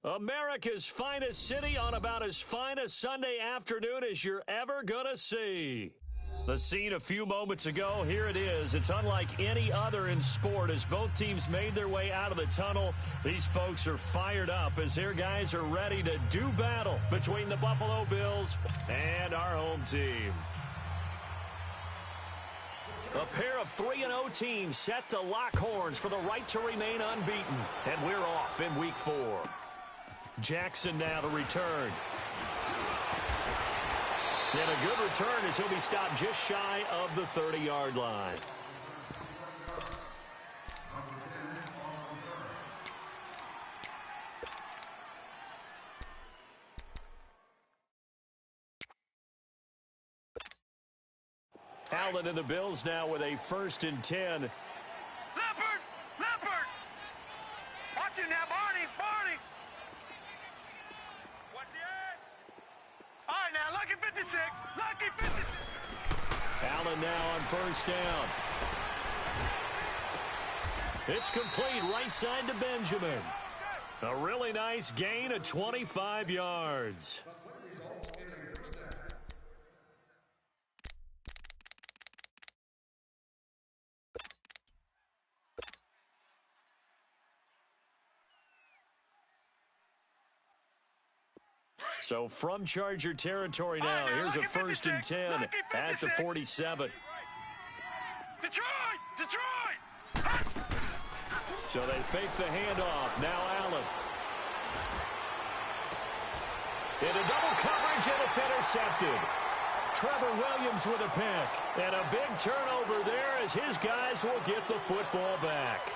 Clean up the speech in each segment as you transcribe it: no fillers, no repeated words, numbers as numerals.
America's finest city on about as fine a Sunday afternoon as you're ever going to see. The scene a few moments ago, here it is. It's unlike any other in sport as both teams made their way out of the tunnel. These folks are fired up as their guys are ready to do battle between the Buffalo Bills and our home team. A pair of 3-0 teams set to lock horns for the right to remain unbeaten. And we're off in week 4. Jackson now to return. And a good return as he'll be stopped just shy of the 30-yard line. Allen and the Bills now with a 1st and 10. Leopard! Leopard! Watch it now, Barney! Barney! Watch the edge! All right, now, lucky 56! Lucky 56! Allen now on 1st down. It's complete right side to Benjamin. A really nice gain of 25 yards. So from Charger territory now, here's a 1st and 10 at the 47. Detroit! Detroit! So they fake the handoff. Now Allen. Into double coverage, and it's intercepted. Trevor Williams with a pick. And a big turnover there as his guys will get the football back.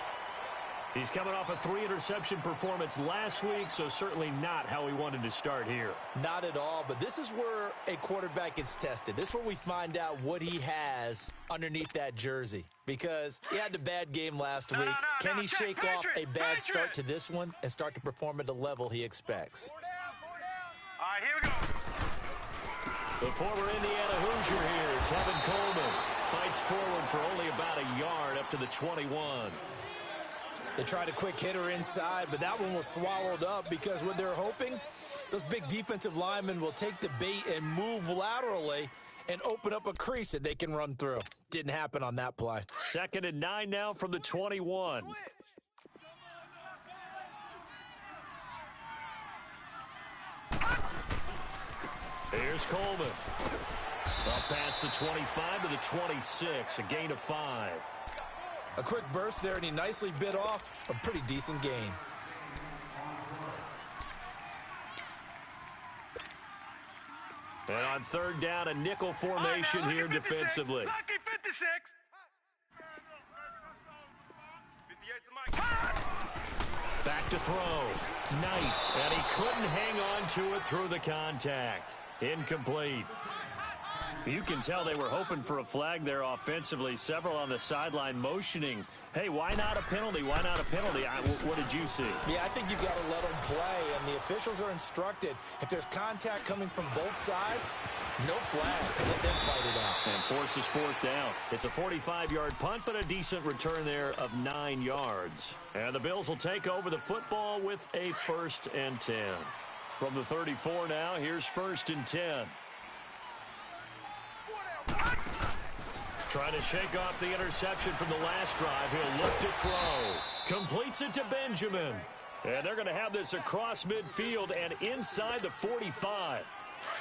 He's coming off a 3-interception performance last week, so certainly not how he wanted to start here. Not at all, but this is where a quarterback gets tested. This is where we find out what he has underneath that jersey, because he had a bad game last week. Can he shake off a bad start to this one and start to perform at the level he expects? All right, here we go. The former Indiana Hoosier here, Tevin Coleman, fights forward for only about a yard up to the 21. They tried a quick hitter inside, but that one was swallowed up because what they're hoping, those big defensive linemen will take the bait and move laterally and open up a crease that they can run through. Didn't happen on that play. 2nd and 9 now from the 21. Here's Coleman. Up past the 25 to the 26, a gain of 5. A quick burst there, and he nicely bit off a pretty decent gain. And on 3rd down, a nickel formation now, here 56, defensively. Lucky 56. Back to throw. Knight. And he couldn't hang on to it through the contact. Incomplete. You can tell they were hoping for a flag there offensively. Several on the sideline motioning. Hey, why not a penalty? Why not a penalty? What did you see? Yeah, I think you've got to let them play, and the officials are instructed. If there's contact coming from both sides, no flag. Let them fight it out. And forces 4th down. It's a 45-yard punt, but a decent return there of 9 yards. And the Bills will take over the football with a 1st and 10. From the 34 now, here's 1st and 10. Trying to shake off the interception from the last drive. He'll look to throw. Completes it to Benjamin. And they're going to have this across midfield and inside the 45.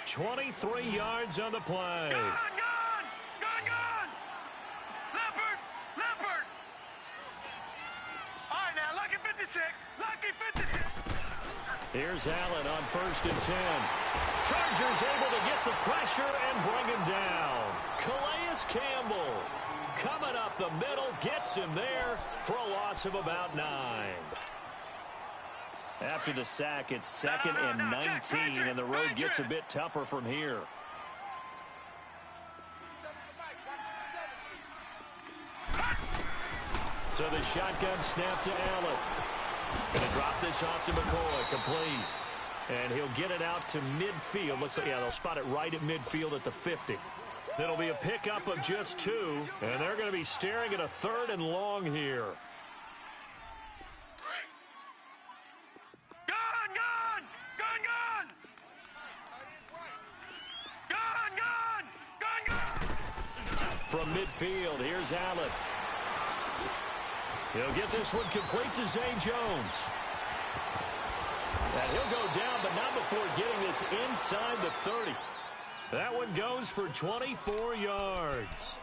23 yards on the play. Gone! Gone! Gone! Gone! Leopard! Leopard! All right, now, lucky 56. Lucky 56. Here's Allen on 1st and 10. Chargers able to get the pressure and bring him down. Calais Campbell coming up the middle, gets him there for a loss of about 9. After the sack, it's 2nd and 19, and the road gets a bit tougher from here. So the shotgun snap to Allen. Going to drop this off to McCoy, complete. And he'll get it out to midfield. Looks like, yeah, they'll spot it right at midfield at the 50. It'll be a pickup of just 2, and they're going to be staring at a 3rd and long here. Gone! Gone! from midfield. Here's Allen. He'll get this one complete to Zay Jones. And he'll go down, but not before getting this inside the 30. That one goes for 24 yards.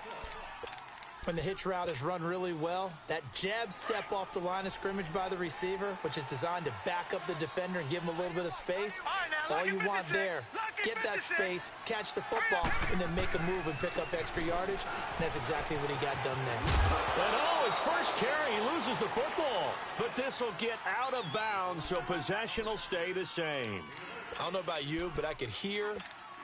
When the hitch route is run really well, that jab step off the line of scrimmage by the receiver, which is designed to back up the defender and give him a little bit of space, all you want there, get that space, catch the football, and then make a move and pick up extra yardage. And that's exactly what he got done there. And his first carry, he loses the football. But this will get out of bounds, so possession will stay the same. I don't know about you, but I could hear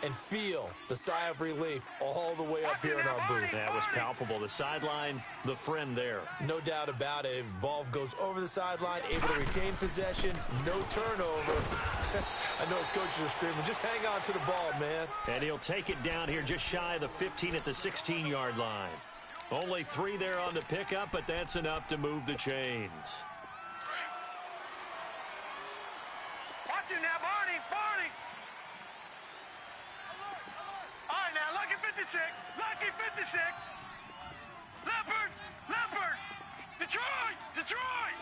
and feel the sigh of relief all the way up here in our booth. That was palpable. The sideline, the friend there. No doubt about it. If ball goes over the sideline, able to retain possession, no turnover. I know his coaches are screaming, just hang on to the ball, man. And he'll take it down here just shy of the 15 at the 16-yard line. Only 3 there on the pickup, but that's enough to move the chains. Watch it now, Barney, Barney. All right, now, Lucky 56, Lucky 56. Leopard, Leopard. Detroit, Detroit.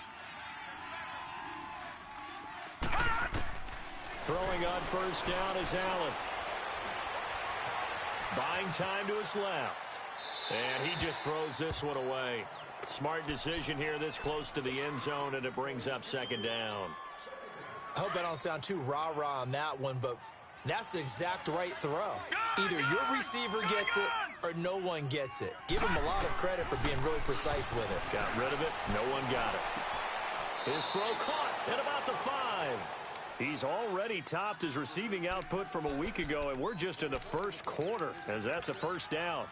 Throwing on first down is Allen. Buying time to his left. And he just throws this one away. Smart decision here this close to the end zone, and it brings up second down. I hope I don't sound too rah-rah on that one, but that's the exact right throw. Either your receiver gets it or no one gets it. Give him a lot of credit for being really precise with it. Got rid of it. No one got it. His throw caught at about the 5. He's already topped his receiving output from a week ago, and we're just in the first quarter as that's a first down.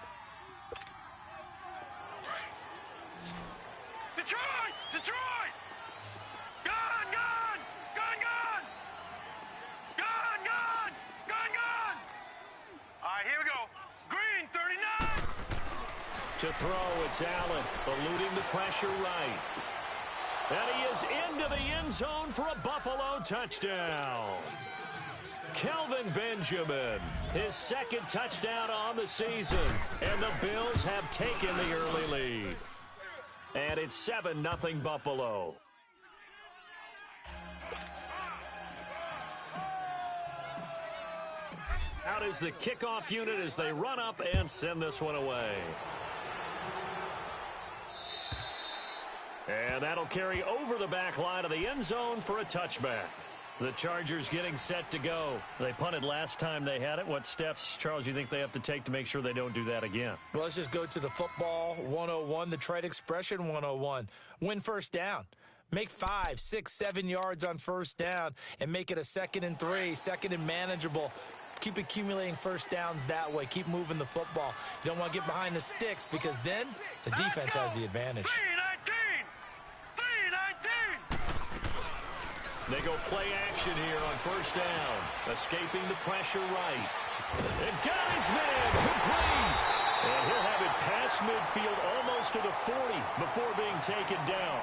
Detroit, Detroit. Gone, gone, gone, gone. Gone, gone, gone, gone. All right, here we go. Green, 39. To throw, it's Allen, eluding the pressure right. And he is into the end zone for a Buffalo touchdown. Kelvin Benjamin, his second touchdown on the season. And the Bills have taken the early lead. And it's 7-0 Buffalo. Out is the kickoff unit as they run up and send this one away. And that'll carry over the back line of the end zone for a touchback. The Chargers getting set to go. They punted last time they had it. What steps, Charles, you think they have to take to make sure they don't do that again? Well, let's just go to the football 101, the trite expression 101. Win first down. Make 5, 6, 7 yards on first down and make it a 2nd and 3, 2nd and manageable. Keep accumulating first downs that way. Keep moving the football. You don't want to get behind the sticks because then the defense has the advantage. 3-19. They go play action here on first down. Escaping the pressure right. And got his man complete. And he'll have it past midfield almost to the 40 before being taken down.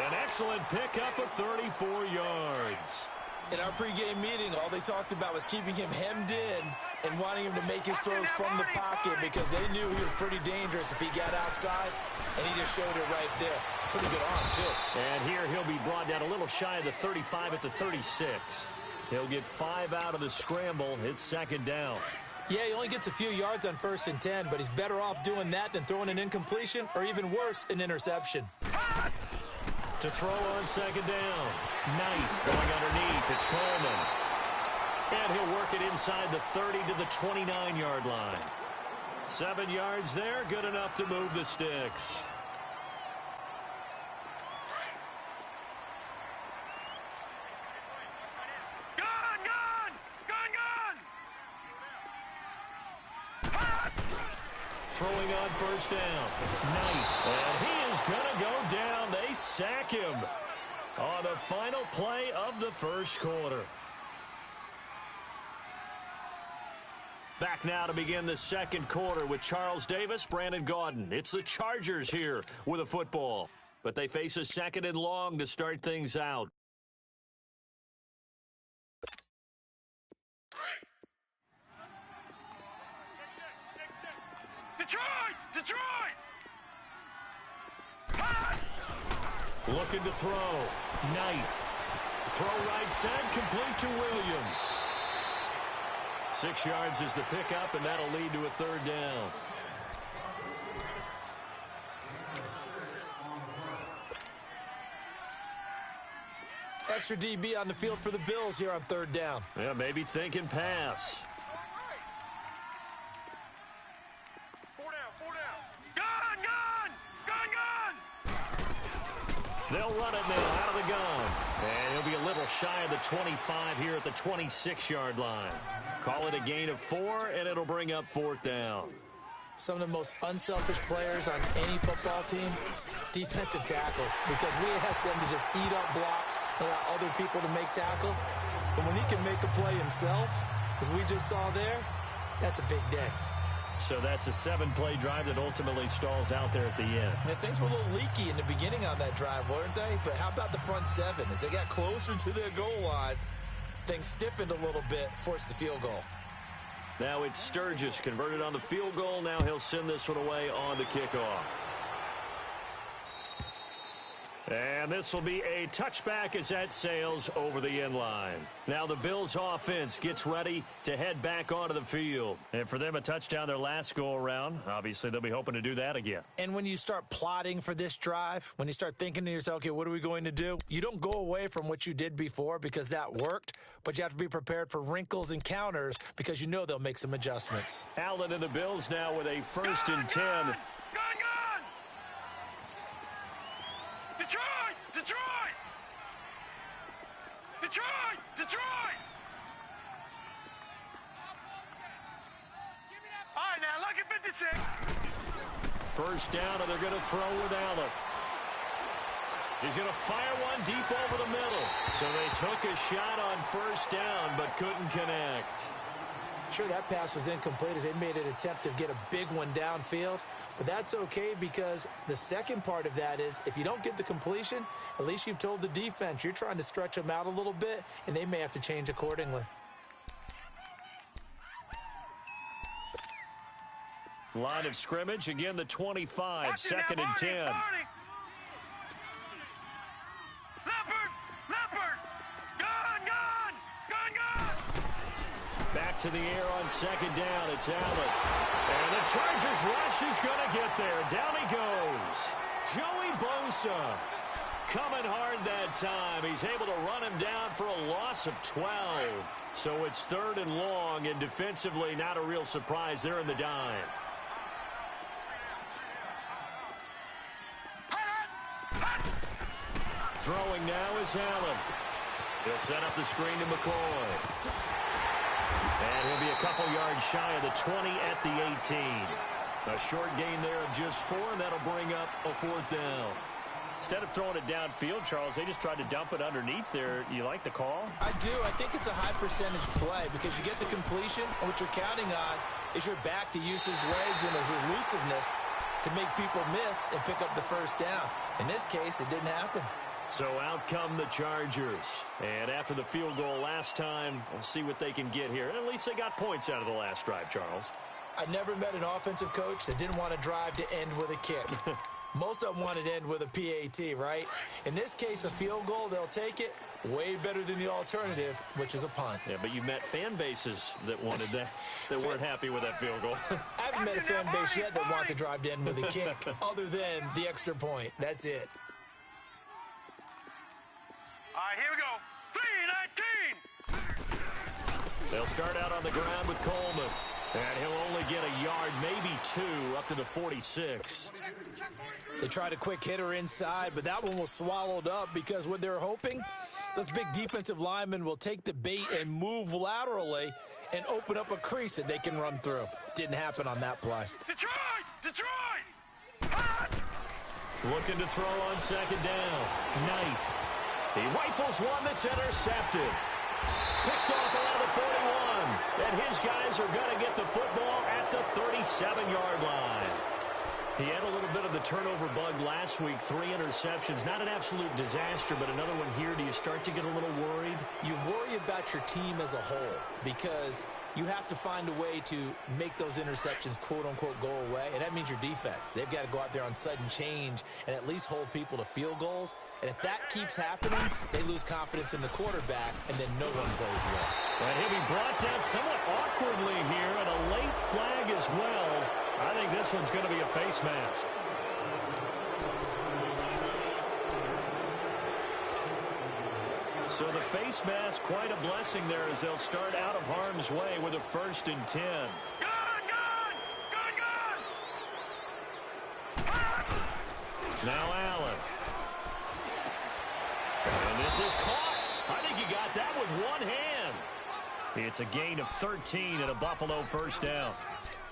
An excellent pickup of 34 yards. In our pregame meeting, all they talked about was keeping him hemmed in and wanting him to make his throws from the pocket because they knew he was pretty dangerous if he got outside, and he just showed it right there. Pretty good arm, too. And here he'll be brought down a little shy of the 35 at the 36. He'll get 5 out of the scramble. It's second down. Yeah, he only gets a few yards on 1st and 10, but he's better off doing that than throwing an incompletion or even worse, an interception. To throw on second down. Knight going underneath. It's Coleman. And he'll work it inside the 30 to the 29-yard line. 7 yards there, good enough to move the sticks. Gone, gone, gone, gone. Throwing on first down. Knight. And he is going to go down. They sack him on the final play of the first quarter. Back now to begin the second quarter with Charles Davis, Brandon Gaudin. It's the Chargers here with a football, but they face a 2nd and long to start things out. Detroit! Detroit! Hot! Looking to throw. Knight. Throw right side, complete to Williams. 6 yards is the pickup, and that'll lead to a third down. Extra DB on the field for the Bills here on third down. Yeah, maybe thinking pass. 4 down. Gun, gun! Gun, gun! They'll run it now out of the gun. And he'll be a little shy of the 25 here at the 26-yard line. Call it a gain of 4, and it'll bring up fourth down. Some of the most unselfish players on any football team, defensive tackles, because we ask them to just eat up blocks and allow other people to make tackles. But when he can make a play himself, as we just saw there, that's a big day. So that's a 7-play drive that ultimately stalls out there at the end. And things were a little leaky in the beginning on that drive, weren't they? But how about the front 7? As they got closer to their goal line, things stiffened a little bit, forced the field goal. Now it's Sturgis converted on the field goal. Now he'll send this one away on the kickoff. And this will be a touchback as that sails over the end line. Now the Bills offense gets ready to head back onto the field. And for them, a touchdown their last go-around. Obviously, they'll be hoping to do that again. And when you start plotting for this drive, when you start thinking to yourself, okay, what are we going to do? You don't go away from what you did before because that worked, but you have to be prepared for wrinkles and counters because you know they'll make some adjustments. Allen and the Bills now with a 1st and 10. Gun! Detroit! Detroit! Detroit! Detroit! All right, now, look at 56. First down, and they're going to throw with Allen. He's going to fire one deep over the middle. So they took a shot on first down, but couldn't connect. Sure, that pass was incomplete as they made an attempt to get a big one downfield. But that's okay because the second part of that is if you don't get the completion, at least you've told the defense you're trying to stretch them out a little bit, and they may have to change accordingly. Line of scrimmage, again the 25, 2nd and 10. Leopard! Gun! Back to the air on 2nd down, it's Allen. And the Chargers rush is going to get there. Down he goes. Joey Bosa coming hard that time. He's able to run him down for a loss of 12. So it's 3rd and long, and defensively not a real surprise there in the dime. Throwing now is Allen. He'll set up the screen to McCoy. And he'll be a couple yards shy of the 20 at the 18. A short gain there of just 4, and that'll bring up a 4th down. Instead of throwing it downfield, Charles, they just tried to dump it underneath there. You like the call? I do. I think it's a high percentage play because you get the completion, and what you're counting on is your back to use his legs and his elusiveness to make people miss and pick up the first down. In this case, it didn't happen. So out come the Chargers. And after the field goal last time, we'll see what they can get here. And at least they got points out of the last drive, Charles. I never met an offensive coach that didn't want to drive to end with a kick. Most of them wanted to end with a PAT, right? In this case, a field goal, they'll take it. Way better than the alternative, which is a punt. Yeah, but you met fan bases that wanted that, that weren't happy with that field goal. I haven't met a fan base yet that wants to drive to end with a kick, other than the extra point. That's it. All right, here we go. 3-19. They'll start out on the ground with Coleman. And he'll only get a yard, maybe 2, up to the 46. They tried a quick hitter inside, but that one was swallowed up because what they're hoping, those big defensive linemen will take the bait and move laterally and open up a crease that they can run through. Didn't happen on that play. Detroit! Hot! Looking to throw on 2nd down. Knight. He rifles one that's intercepted. Picked off around the 41. And his guys are going to get the football at the 37-yard line. He had a little bit of the turnover bug last week. 3 interceptions. Not an absolute disaster, but another one here. Do you start to get a little worried? You worry about your team as a whole because you have to find a way to make those interceptions, quote-unquote, go away, and that means your defense. They've got to go out there on sudden change and at least hold people to field goals. And if that keeps happening, they lose confidence in the quarterback, and then no one plays well. And he'll be brought down somewhat awkwardly here, and a late flag as well. I think this one's going to be a face mask. So the face mask, quite a blessing there as they'll start out of harm's way with a 1st and 10. Now Allen. And this is caught. I think he got that with one hand. It's a gain of 13 and a Buffalo 1st down.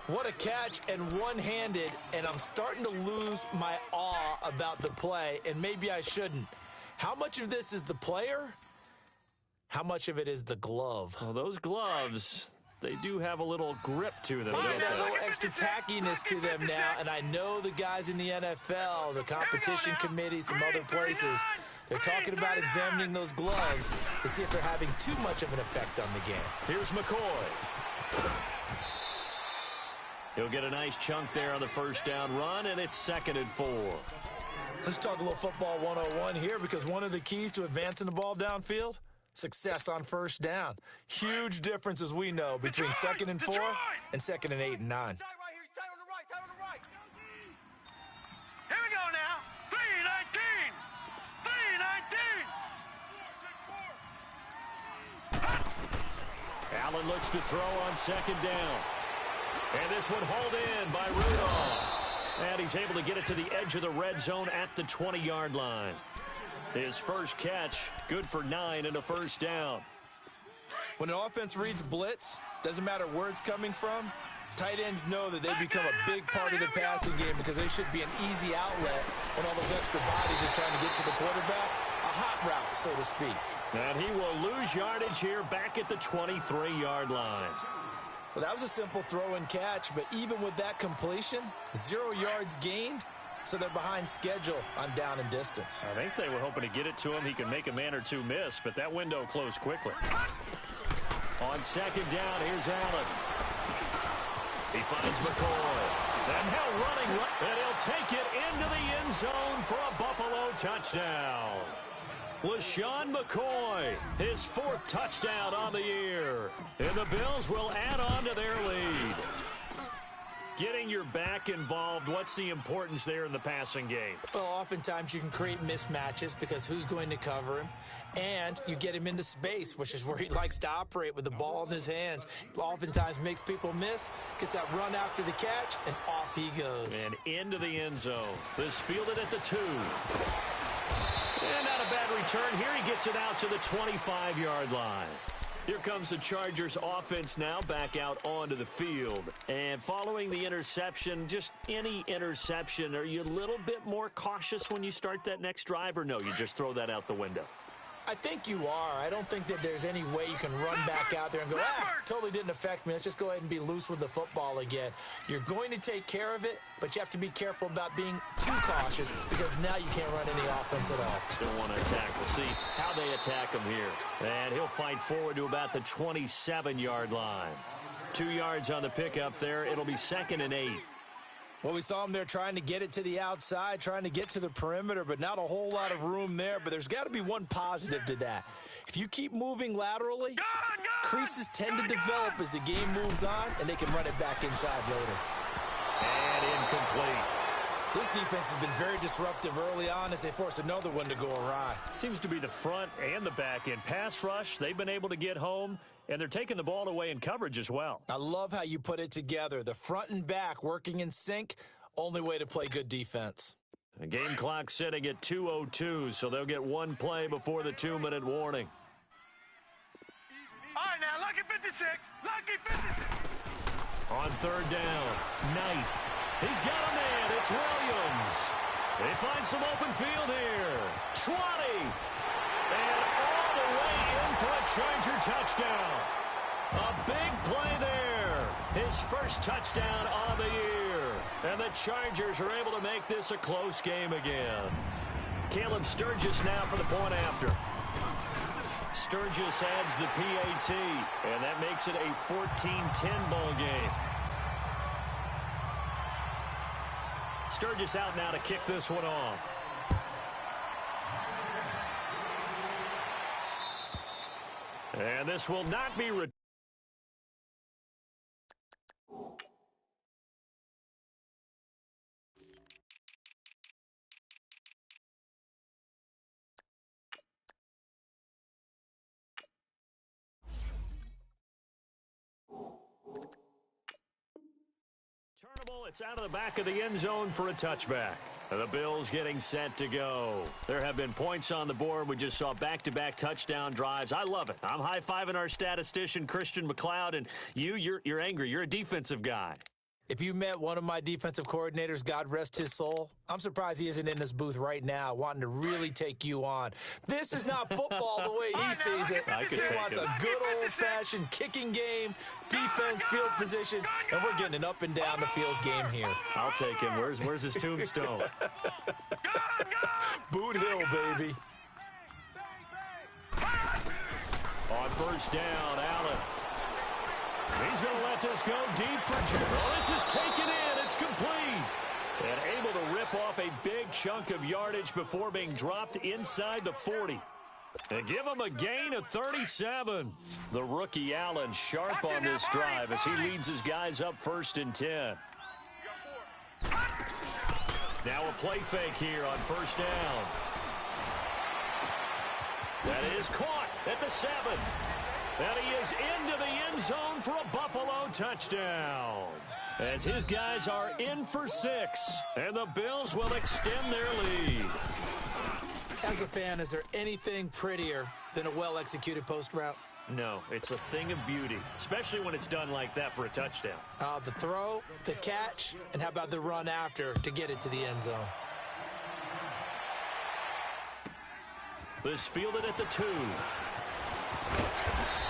What a catch, and one-handed, and I'm starting to lose my awe about the play, and maybe I shouldn't. How much of this is the player? How much of it is the glove? Well, those gloves, they do have a little grip to them, don't They they? have a little extra tackiness to them now, and I know the guys in the NFL, the competition committee, some other places, they're talking about examining those gloves to see if they're having too much of an effect on the game. Here's McCoy. He'll get a nice chunk there on the 1st down run, and it's 2nd and 4. Let's talk a little football 101 here, because one of the keys to advancing the ball downfield, success on 1st down. Huge difference, as we know, between 2nd and 4 and 2nd and 8 and 9. Here we go now. 3-19. 3-19. Allen looks to throw on 2nd down. And this one hauled in by Rudolph. And he's able to get it to the edge of the red zone at the 20-yard line. His first catch, good for 9 and a 1st down. When an offense reads blitz, doesn't matter where it's coming from, tight ends know that they become a big part of the passing game because they should be an easy outlet when all those extra bodies are trying to get to the quarterback. A hot route, so to speak. And he will lose yardage here back at the 23-yard line. Well, that was a simple throw and catch, but even with that completion, 0 yards gained, so they're behind schedule on down and distance. I think they were hoping to get it to him. He could make a man or two miss, but that window closed quickly. On 2nd down, here's Allen. He finds McCoy. And now running, and he'll take it into the end zone for a Buffalo touchdown. LeSean McCoy, his 4th touchdown on the year. And the Bills will add on to their lead. Getting your back involved, what's the importance there in the passing game? Well, oftentimes you can create mismatches because who's going to cover him? And you get him into space, which is where he likes to operate with the ball in his hands. Oftentimes makes people miss, gets that run after the catch, and off he goes. And into the end zone. This fielded at the 2. And not a bad return. Here he gets it out to the 25-yard line. Here comes the Chargers offense now back out onto the field. And following the interception, just any interception, are you a little bit more cautious when you start that next drive, or no, you just throw that out the window? I think you are. I don't think that there's any way you can run back out there and go, totally didn't affect me. Let's just go ahead and be loose with the football again. You're going to take care of it, but you have to be careful about being too cautious because now you can't run any offense at all. Still want to attack. We'll see how they attack him here. And he'll fight forward to about the 27-yard line. 2 yards on the pickup there. It'll be 2nd and 8. Well, we saw him there trying to get it to the outside, trying to get to the perimeter, but not a whole lot of room there. But there's got to be one positive to that. If you keep moving laterally, creases tend to develop as the game moves on, and they can run it back inside later. And incomplete. This defense has been very disruptive early on as they force another one to go awry. Seems to be the front and the back end. Pass rush, they've been able to get home, and they're taking the ball away in coverage as well. I love how you put it together. The front and back working in sync, only way to play good defense. The game clock sitting at 2:02, so they'll get one play before the 2-minute warning. All right, now, lucky 56. Lucky 56. On 3rd down, Knight. He's got a man. It's Williams. They find some open field here. 20. And all the way in for a Charger touchdown. A big play there. His first touchdown on the year. And the Chargers are able to make this a close game again. Caleb Sturgis now for the point after. Sturgis adds the PAT, and that makes it a 14-10 ball game. Sturgis out now to kick this one off. And this will not be returned. It's out of the back of the end zone for a touchback. The Bills getting set to go. There have been points on the board. We just saw back-to-back touchdown drives. I love it. I'm high-fiving our statistician, Christian McLeod, and you're angry. You're a defensive guy. If you met one of my defensive coordinators, God rest his soul, I'm surprised he isn't in this booth right now wanting to really take you on. This is not football the way he sees it. He wants a good old-fashioned kicking game, defense, field position, and we're getting an up-and-down-the-field game here. I'll take him. Where's his tombstone? Boot Hill, baby. On first down, Allen. He's going to let this go deep for Jim. Oh, this is taken in. It's complete. And able to rip off a big chunk of yardage before being dropped inside the 40. And give him a gain of 37. The rookie Allen sharp on this drive as he leads his guys up 1st and 10. Now a play fake here on first down. That is caught at the 7. And he is into the end zone for a Buffalo touchdown. As his guys are in for 6, and the Bills will extend their lead. As a fan, is there anything prettier than a well-executed post route? No, it's a thing of beauty, especially when it's done like that for a touchdown. The throw, the catch, and how about the run after to get it to the end zone? This fielded at the 2.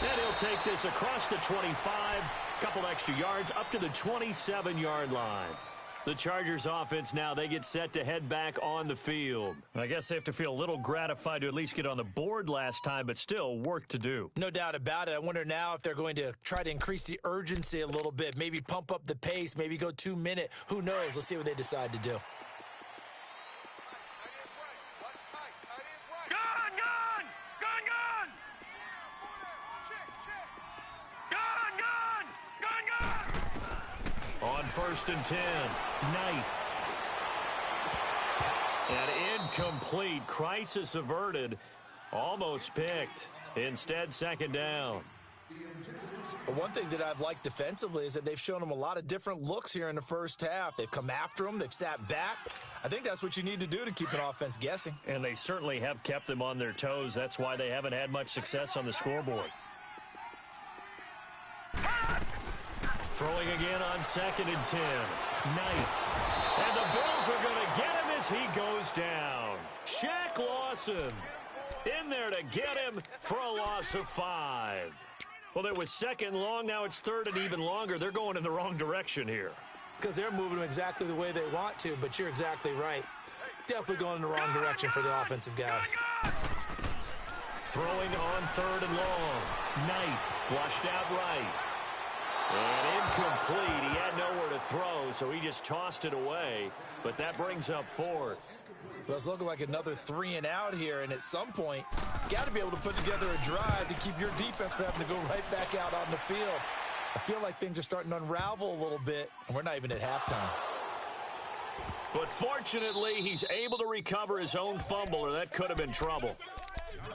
And he'll take this across the 25, couple extra yards, up to the 27-yard line. The Chargers offense now, they get set to head back on the field. I guess they have to feel a little gratified to at least get on the board last time, but still work to do. No doubt about it. I wonder now if they're going to try to increase the urgency a little bit, maybe pump up the pace, maybe go 2-minute. Who knows? Let's see what they decide to do. On 1st and 10, Knight. And incomplete. Crisis averted. Almost picked. Instead, 2nd down. Well, one thing that I've liked defensively is that they've shown them a lot of different looks here in the first half. They've come after them. They've sat back. I think that's what you need to do to keep an offense guessing. And they certainly have kept them on their toes. That's why they haven't had much success on the scoreboard. Throwing again on 2nd and 10. Knight. And the Bills are going to get him as he goes down. Shaq Lawson in there to get him for a loss of 5. Well, it was 2nd long. Now it's 3rd and even longer. They're going in the wrong direction here. Because they're moving them exactly the way they want to, but you're exactly right. Definitely going in the wrong direction for the offensive guys. Throwing on 3rd and long. Knight flushed out right. And incomplete. He had nowhere to throw, so he just tossed it away. But that brings up 4th. Well, it's looking like another 3 and out here, and at some point, you got to be able to put together a drive to keep your defense from having to go right back out on the field. I feel like things are starting to unravel a little bit, and we're not even at halftime. But fortunately, he's able to recover his own fumble, or that could have been trouble.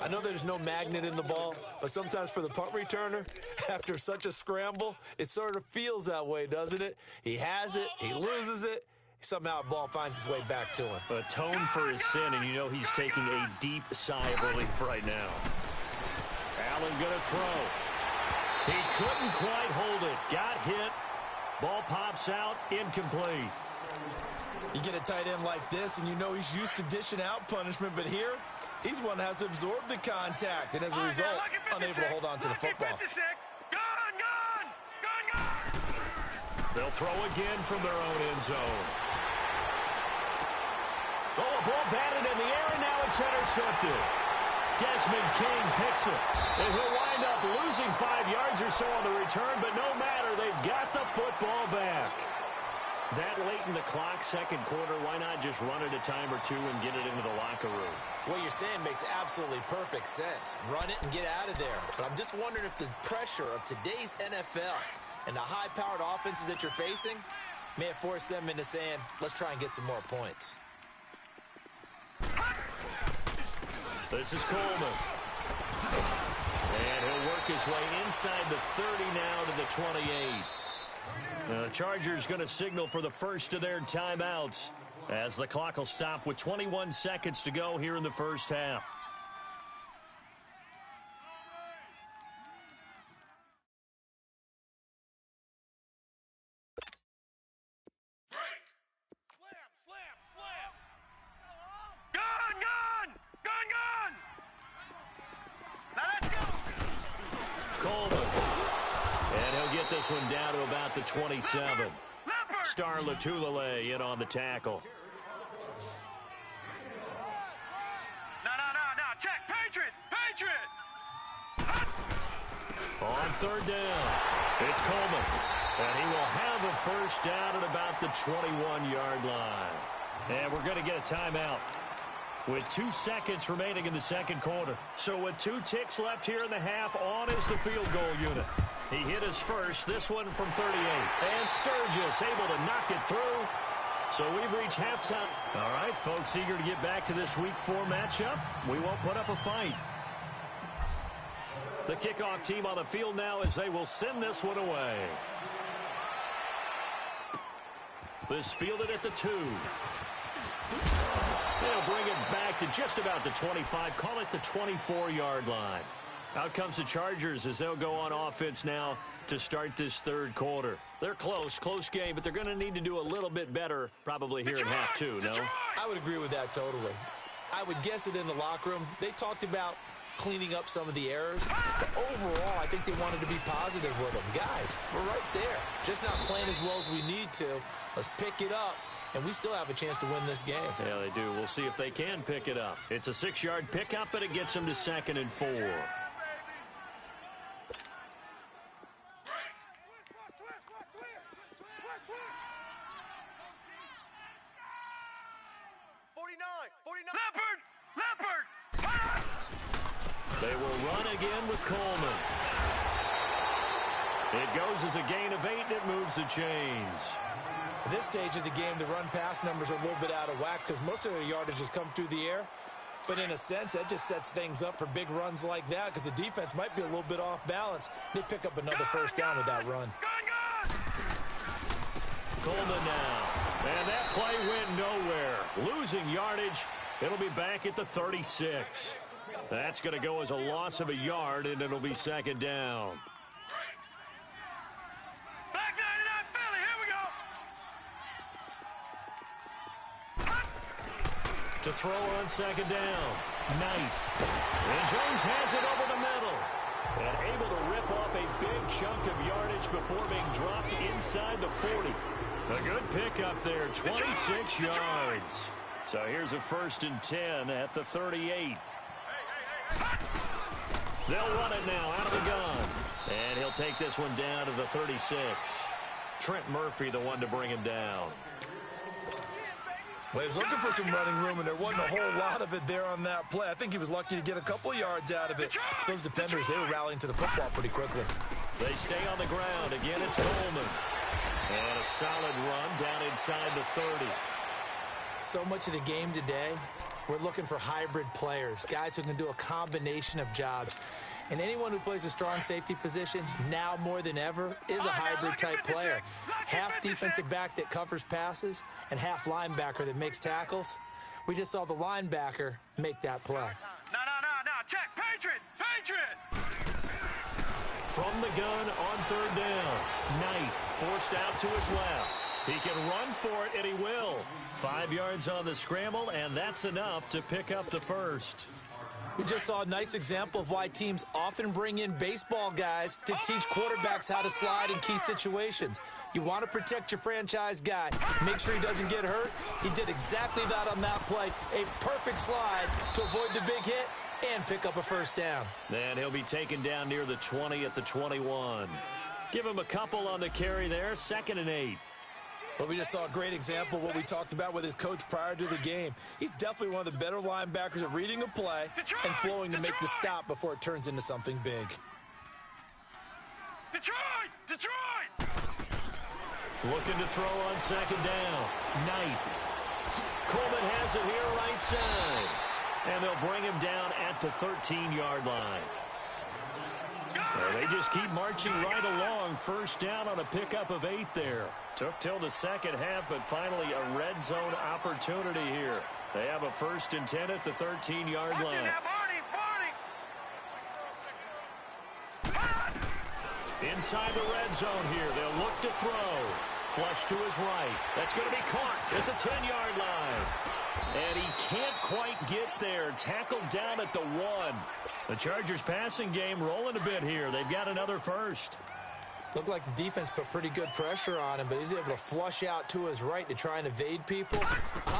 I know there's no magnet in the ball, but sometimes for the punt returner, after such a scramble, it sort of feels that way, doesn't it? He has it, he loses it, somehow the ball finds its way back to him. Atone for his sin, and you know he's taking a deep sigh of relief right now. Allen going to throw. He couldn't quite hold it. Got hit. Ball pops out. Incomplete. You get a tight end like this, and you know he's used to dishing out punishment, but here, he's one that has to absorb the contact, and as a result, unable to hold on to the football. They'll throw again from their own end zone. Oh, a ball batted in the air, and now it's intercepted. Desmond King picks it. And he'll wind up losing 5 yards or so on the return, but no matter, they've got the football back. That late in the clock, second quarter, why not just run it a time or two and get it into the locker room? What you're saying makes absolutely perfect sense. Run it and get out of there. But I'm just wondering if the pressure of today's NFL and the high-powered offenses that you're facing may have forced them into saying, let's try and get some more points. This is Coleman. And he'll work his way inside the 30 now to the 28. The Chargers going to signal for the first of their timeouts as the clock will stop with 21 seconds to go here in the first half. This one down to about the 27. Star Lotulelei in on the tackle. No. Check. Patriot. On third down, it's Coleman. And he will have a first down at about the 21-yard line. And we're going to get a timeout with 2 seconds remaining in the second quarter. So with 2 ticks left here in the half, on is the field goal unit. He hit his first, this one from 38. And Sturgis able to knock it through. So we've reached halftime. All right, folks, eager to get back to this Week 4 matchup. We won't put up a fight. The kickoff team on the field now as they will send this one away. This fielded at the 2. They'll bring it back to just about the 25. Call it the 24-yard line. Out comes the Chargers as they'll go on offense now to start this third quarter. They're close game, but they're going to need to do a little bit better probably here in half 2, no? I would agree with that totally. I would guess it in the locker room. They talked about cleaning up some of the errors. But overall, I think they wanted to be positive with them. Guys, we're right there. Just not playing as well as we need to. Let's pick it up. And we still have a chance to win this game. Yeah, they do. We'll see if they can pick it up. It's a 6-yard pickup, but it gets them to 2nd and 4. Leopard! They will run again with Coleman. It goes as a gain of 8, and it moves the chains. At this stage of the game, the run-pass numbers are a little bit out of whack because most of their yardage has come through the air. But in a sense, that just sets things up for big runs like that because the defense might be a little bit off balance. They pick up another first down with that run. Coleman now. And that play went nowhere. Losing yardage. It'll be back at the 36. That's going to go as a loss of a yard, and it'll be 2nd down. Back 99 Philly, here we go. To throw on 2nd down. Knight. And Jones has it over the middle. And able to rip off a big chunk of yardage before being dropped inside the 40. A good pickup there, 26 yards. So here's a 1st and 10 at the 38. They'll run it now out of the gun. And he'll take this one down to the 36. Trent Murphy, the one to bring him down. Well, he was looking for some running room, and there wasn't a whole lot of it there on that play. I think he was lucky to get a couple yards out of it. So those defenders, they were rallying to the football pretty quickly. They stay on the ground. Again, it's Coleman. And a solid run down inside the 30. So much of the game today, we're looking for hybrid players, guys who can do a combination of jobs. And anyone who plays a strong safety position, now more than ever, is a hybrid-type player. Half defensive back that covers passes and half linebacker that makes tackles. We just saw the linebacker make that play. No. Check. Patriot. From the gun on 3rd down. Knight forced out to his left. He can run for it, and he will. 5 yards on the scramble, and that's enough to pick up the first. We just saw a nice example of why teams often bring in baseball guys to teach quarterbacks how to slide in key situations. You want to protect your franchise guy. Make sure he doesn't get hurt. He did exactly that on that play. A perfect slide to avoid the big hit and pick up a first down. Then he'll be taken down near the 20 at the 21. Give him a couple on the carry there, 2nd and 8. But we just saw a great example of what we talked about with his coach prior to the game. He's definitely one of the better linebackers at reading a play and flowing to make the stop before it turns into something big. Detroit! Looking to throw on 2nd down. Knight. Coleman has it here right side. And they'll bring him down at the 13-yard line. Well, they just keep marching right along. First down on a pickup of 8 there. Took till the second half, but finally a red zone opportunity here. They have a 1st and 10 at the 13-yard line. Inside the red zone here. They'll look to throw. Flush to his right. That's going to be caught at the 10-yard line. And he can't quite get there. Tackled down at the 1. The Chargers passing game rolling a bit here. They've got another first. Looked like the defense put pretty good pressure on him, but he's able to flush out to his right to try and evade people.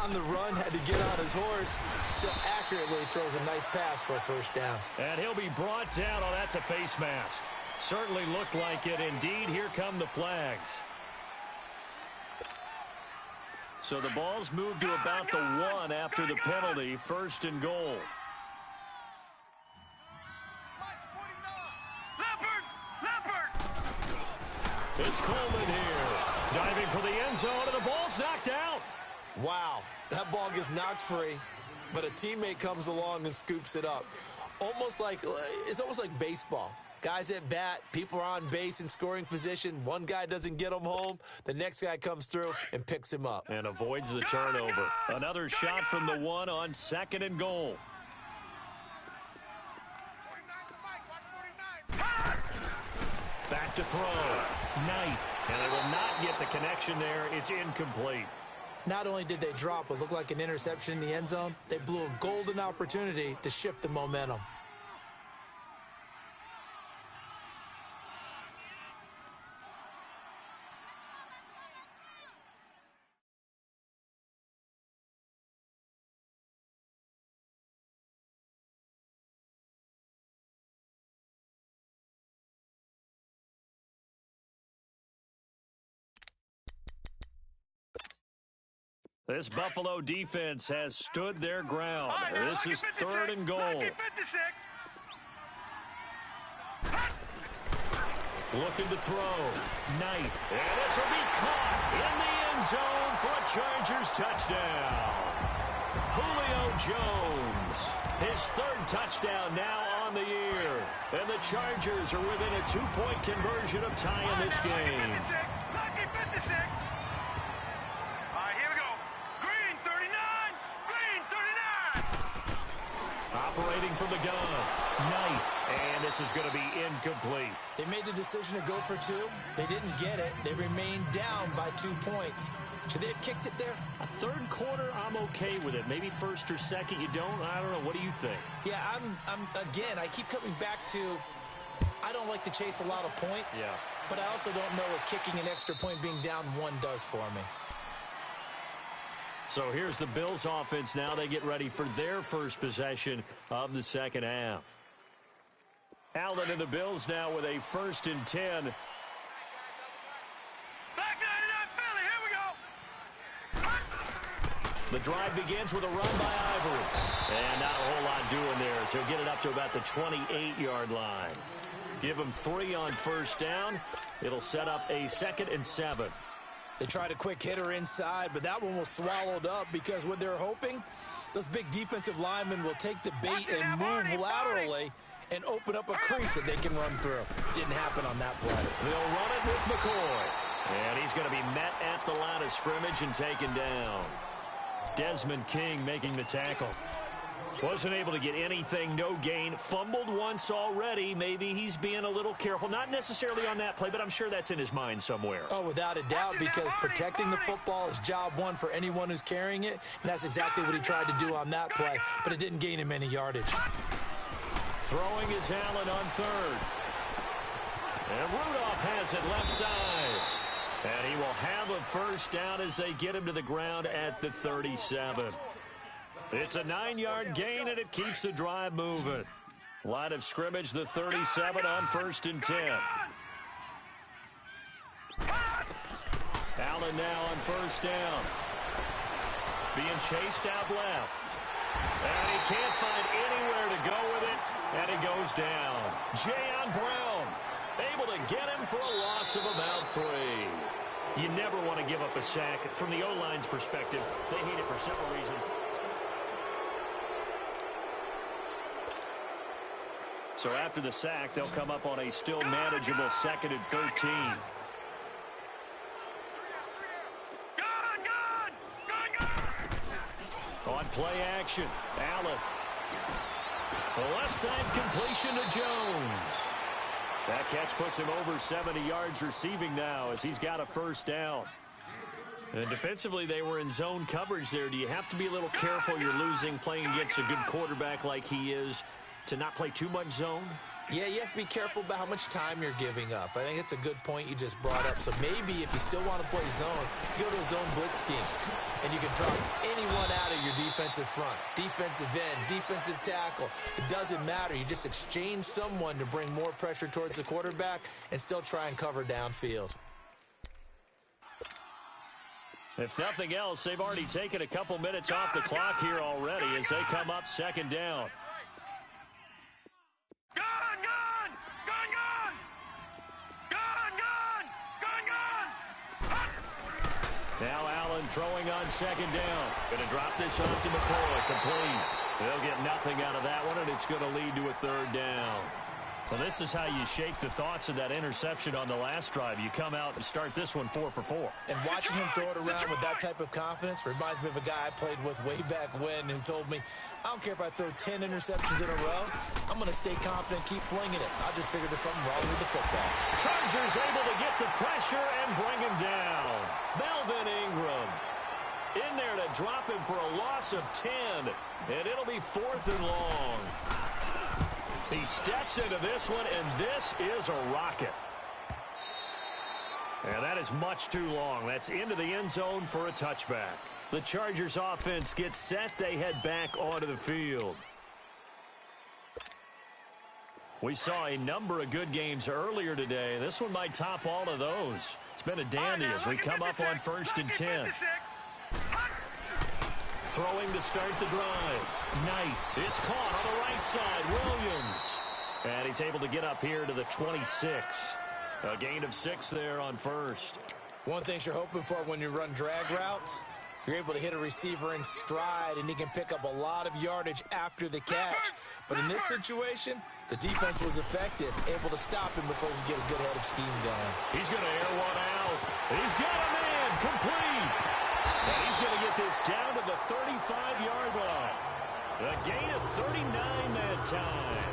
On the run, had to get on his horse. Still accurately throws a nice pass for a first down. And he'll be brought down. Oh, that's a face mask. Certainly looked like it. Indeed, here come the flags. So the ball's moved to about the 1 after the penalty. 1st and goal. It's Coleman here. Diving for the end zone, and the ball's knocked out. Wow, that ball gets knocked free, but a teammate comes along and scoops it up. It's almost like baseball. Guys at bat, people are on base in scoring position. One guy doesn't get him home. The next guy comes through and picks him up. And avoids the turnover. Another shot from the 1 on 2nd and goal. Back to throw. Knight. And they will not get the connection there. It's incomplete. Not only did they drop what looked like an interception in the end zone, they blew a golden opportunity to shift the momentum. This Buffalo defense has stood their ground. This is 3rd and goal. Looking to throw. Knight. And this will be caught in the end zone for a Chargers touchdown. Julio Jones. His 3rd touchdown now on the year. And the Chargers are within a 2-point conversion of tying this game. Operating from the gun. Knight. And this is going to be incomplete. They made the decision to go for 2. They didn't get it. They remained down by 2 points. Should they have kicked it there? A 3rd quarter, I'm okay with it. Maybe 1st or 2nd, you don't. I don't know. What do you think? Yeah, again, I keep coming back to, I don't like to chase a lot of points. Yeah. But I also don't know what kicking an extra point being down 1 does for me. So here's the Bills offense now. They get ready for their first possession of the second half. Allen and the Bills now with a 1st and 10. Back 99 Philly, here we go. The drive begins with a run by Ivory. And not a whole lot doing there, so he'll get it up to about the 28-yard line. Give him 3 on 1st down. It'll set up a 2nd and 7. They tried a quick hitter inside, but that one was swallowed up because what they're hoping, those big defensive linemen will take the bait and move laterally and open up a crease that they can run through. Didn't happen on that play. They'll run it with McCoy. And he's going to be met at the line of scrimmage and taken down. Desmond King making the tackle. Wasn't able to get anything, no gain. Fumbled once already. Maybe he's being a little careful. Not necessarily on that play, but I'm sure that's in his mind somewhere. Oh, without a doubt, because protecting the football is job 1 for anyone who's carrying it, and that's exactly what he tried to do on that play, but it didn't gain him any yardage. Throwing is Allen on 3rd. And Rudolph has it left side. And he will have a 1st down as they get him to the ground at the 37. It's a 9-yard gain, and it keeps the drive moving. Line of scrimmage, the 37 on 1st and 10. Allen now on 1st down. Being chased out left. And he can't find anywhere to go with it, and he goes down. Jayon Brown able to get him for a loss of about 3. You never want to give up a sack. From the O-line's perspective, they hate it for several reasons. So after the sack, they'll come up on a still manageable 2nd and 13. On play action, Allen. The left side completion to Jones. That catch puts him over 70 yards receiving now as he's got a 1st down. And defensively, they were in zone coverage there. Do you have to be a little careful? You're losing, playing against a good quarterback like he is, to not play too much zone? Yeah, you have to be careful about how much time you're giving up. I think it's a good point you just brought up. So maybe if you still want to play zone, you go to a zone blitz scheme, and you can drop anyone out of your defensive front, defensive end, defensive tackle. It doesn't matter. You just exchange someone to bring more pressure towards the quarterback and still try and cover downfield. If nothing else, they've already taken a couple minutes off the clock here already as they come up 2nd down. Now Allen throwing on 2nd down. Going to drop this off to McCoy. Complete. They'll get nothing out of that one, and it's going to lead to a 3rd down. Well, this is how you shake the thoughts of that interception on the last drive. You come out and start this one 4 for 4. And watching him throw it around with that type of confidence reminds me of a guy I played with way back when who told me, I don't care if I throw 10 interceptions in a row. I'm going to stay confident, keep flinging it. I just figured there's something wrong with the football. Chargers able to get the pressure and bring him down. Melvin Ingram in there to drop him for a loss of 10. And it'll be 4th and long. He steps into this one, and this is a rocket. And that is much too long. That's into the end zone for a touchback. The Chargers offense gets set. They head back onto the field. We saw a number of good games earlier today. This one might top all of those. It's been a dandy as we come up on 1st and 10. Throwing to start the drive. Knight. It's caught on the right side. Williams. And he's able to get up here to the 26. A gain of 6 there on 1st. One thing you're hoping for when you run drag routes, you're able to hit a receiver in stride, and he can pick up a lot of yardage after the catch. But in this situation, the defense was effective, able to stop him before he could get a good head of steam going. He's going to air one out. He's got a man. Complete. And he's going to get this down to the 35-yard line. A gain of 39 that time.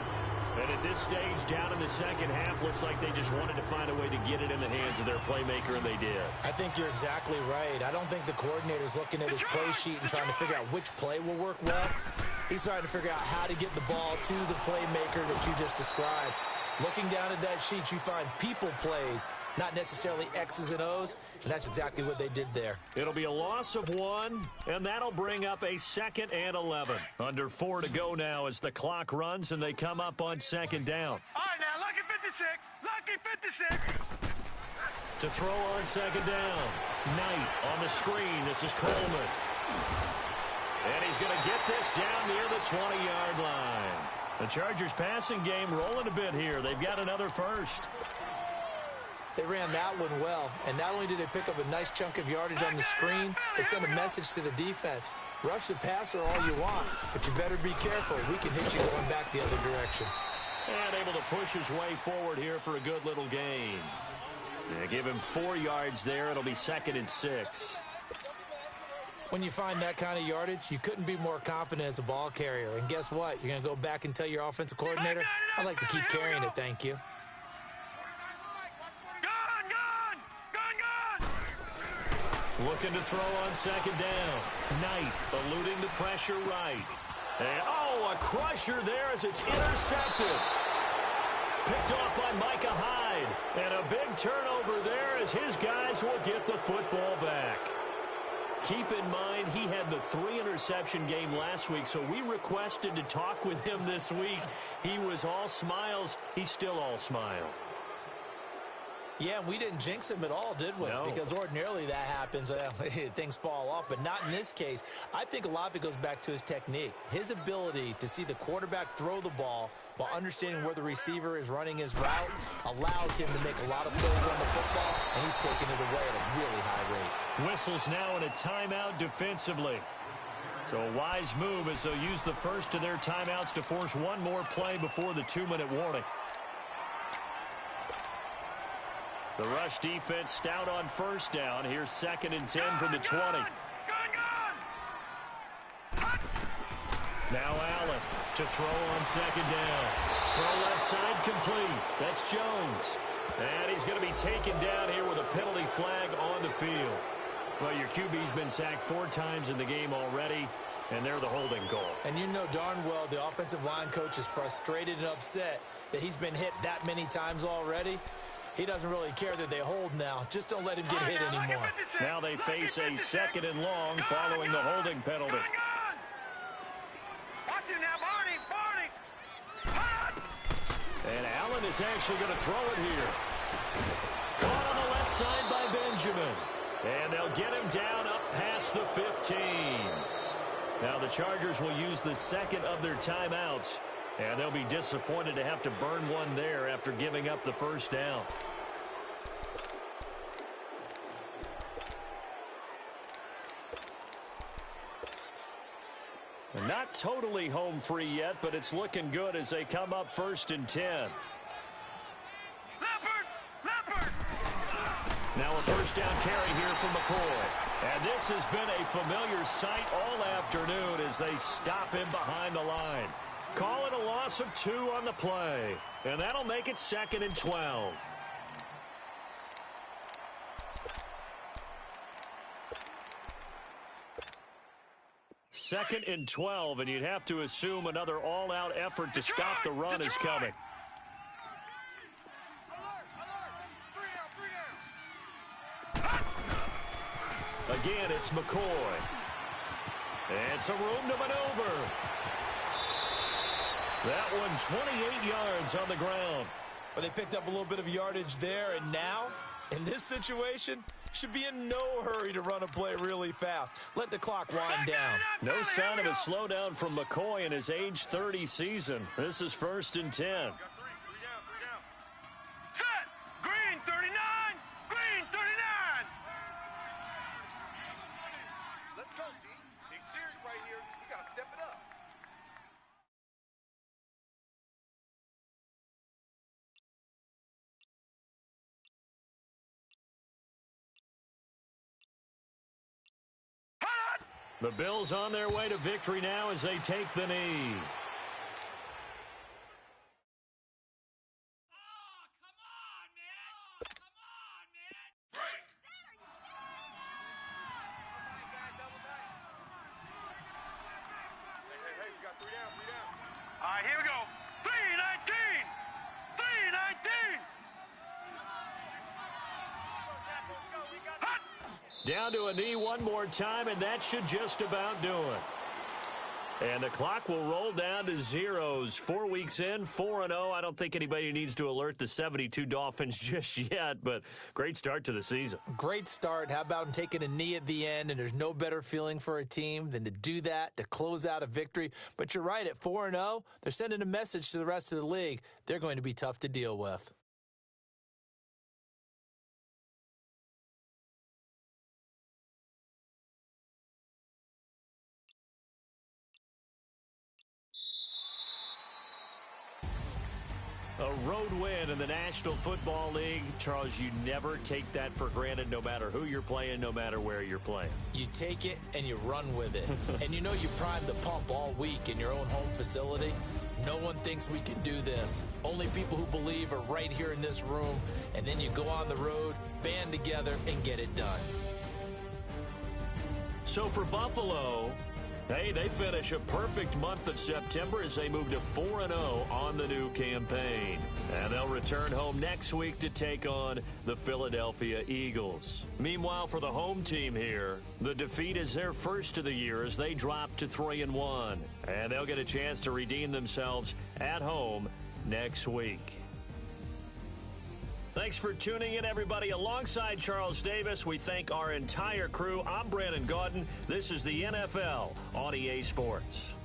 And at this stage, down in the second half, looks like they just wanted to find a way to get it in the hands of their playmaker, and they did. I think you're exactly right. I don't think the coordinator's looking at his play sheet and trying to figure out which play will work well. He's trying to figure out how to get the ball to the playmaker that you just described. Looking down at that sheet, you find people plays, not necessarily X's and O's, and that's exactly what they did there. It'll be a loss of 1, and that'll bring up a 2nd and 11. Under 4 to go now as the clock runs, and they come up on 2nd down. All right, now, lucky 56. Lucky 56. To throw on 2nd down. Knight on the screen. This is Coleman. And he's going to get this down near the 20-yard line. The Chargers passing game rolling a bit here. They've got another first. They ran that one well, and not only did they pick up a nice chunk of yardage on the screen, they sent a message to the defense. Rush the passer all you want, but you better be careful. We can hit you going back the other direction. And able to push his way forward here for a good little gain. They give him 4 yards there. It'll be 2nd and 6. When you find that kind of yardage, you couldn't be more confident as a ball carrier. And guess what? You're going to go back and tell your offensive coordinator, I'd like to keep carrying it, thank you. Looking to throw on 2nd down. Knight eluding the pressure right. And, a crusher there as it's intercepted. Picked off by Micah Hyde. And a big turnover there as his guys will get the football back. Keep in mind, he had the 3-interception game last week, so we requested to talk with him this week. He was all smiles. He's still all smile. Yeah, we didn't jinx him at all, did we? No. Because ordinarily that happens. Things fall off. But not in this case. I think a lot of it goes back to his technique. His ability to see the quarterback throw the ball while understanding where the receiver is running his route allows him to make a lot of plays on the football, and he's taking it away at a really high rate. Whistles now in a timeout defensively. So a wise move as they'll use the first of their timeouts to force one more play before the 2-minute warning. The rush defense stout on first down. Here's 2nd and 10 from the 20. Now Allen to throw on 2nd down. Throw left side complete. That's Jones. And he's going to be taken down here with a penalty flag on the field. Well, your QB's been sacked 4 times in the game already, and they're the holding goal. And you know darn well the offensive line coach is frustrated and upset that he's been hit that many times already. He doesn't really care that they hold now. Just don't let him get hit anymore. Now they face a 2nd and long following the holding penalty. Watch him now, Barney. And Allen is actually going to throw it here. Caught on the left side by Benjamin. And they'll get him down up past the 15. Now the Chargers will use the 2nd of their timeouts. And they'll be disappointed to have to burn one there after giving up the first down. Not totally home free yet, but it's looking good as they come up 1st and 10. Leopard! Now a first down carry here from McCoy. And this has been a familiar sight all afternoon as they stop him behind the line. Call it a loss of 2 on the play. And that'll make it 2nd and 12. Second and 12, and you'd have to assume another all-out effort to stop the run is coming. Again, it's McCoy. And some room to maneuver. That one 28 yards on the ground. But they picked up a little bit of yardage there, and now, in this situation, should be in no hurry to run a play really fast. Let the clock wind down. No sign of a slowdown from McCoy in his age 30 season. This is 1st and 10. Three down. Set! Green 39! Green 39! Let's go, D. Big series right here. We got to step it up. The Bills on their way to victory now as they take the knee. Hey, we got 3 down. All right, here we go. 319! 319! Hot! Down to a knee one more time, and that should just about do it. And the clock will roll down to zeros. 4 weeks in, 4-0. I don't think anybody needs to alert the 72 Dolphins just yet, but great start to the season. Great start. How about taking a knee at the end? And there's no better feeling for a team than to do that, to close out a victory. But you're right, at 4-0, they're sending a message to the rest of the league. They're going to be tough to deal with. A road win in the National Football League. Charles, you never take that for granted no matter who you're playing, no matter where you're playing. You take it and you run with it. And you know you primed the pump all week in your own home facility. No one thinks we can do this. Only people who believe are right here in this room. And then you go on the road, band together, and get it done. So for Buffalo, Hey, they finish a perfect month of September as they move to 4-0 on the new campaign. And they'll return home next week to take on the Philadelphia Eagles. Meanwhile, for the home team here, the defeat is their first of the year as they drop to 3-1. And they'll get a chance to redeem themselves at home next week. Thanks for tuning in, everybody. Alongside Charles Davis, we thank our entire crew. I'm Brandon Gaudin. This is the NFL on EA Sports.